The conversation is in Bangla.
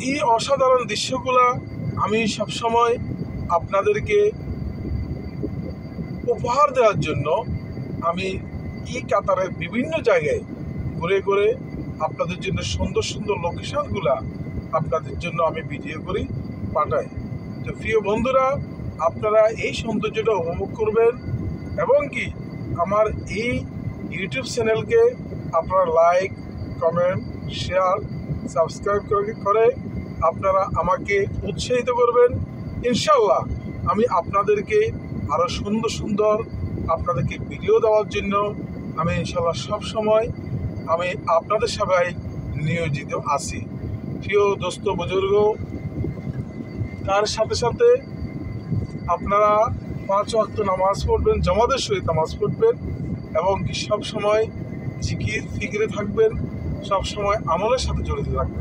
এই অসাধারণ দৃশ্যগুলা আমি সবসময় আপনাদেরকে উপহার দেওয়ার জন্য আমি এই কাতারের বিভিন্ন জায়গায় ঘুরে ঘুরে আপনাদের জন্য সুন্দর সুন্দর লোকেশনগুলা আপনাদের জন্য আমি ভিডিও করি পাঠাই। তো প্রিয় বন্ধুরা, আপনারা এই সৌন্দর্যটা উপভোগ করবেন এবং কি আমার এই ইউটিউব চ্যানেলকে আপনারা লাইক, কমেন্ট, শেয়ার, সাবস্ক্রাইব করে আপনারা আমাকে উৎসাহিত করবেন। ইনশাল্লাহ আমি আপনাদেরকে আরও সুন্দর সুন্দর আপনাদেরকে ভিডিও দেওয়ার জন্য আমি ইনশাল্লাহ সবসময় আমি আপনাদের সবাই নিয়োজিত আছি। প্রিয় দোস্ত বুজুর্গ, তার সাথে সাথে আপনারা 5 ওয়াক্ত নামাজ পড়বেন, জামাতের সহিত নামাজ পড়বেন এবং সবসময় জিকির ফিকিরে থাকবেন, সবসময় আমলের সাথে জড়িত থাকবেন।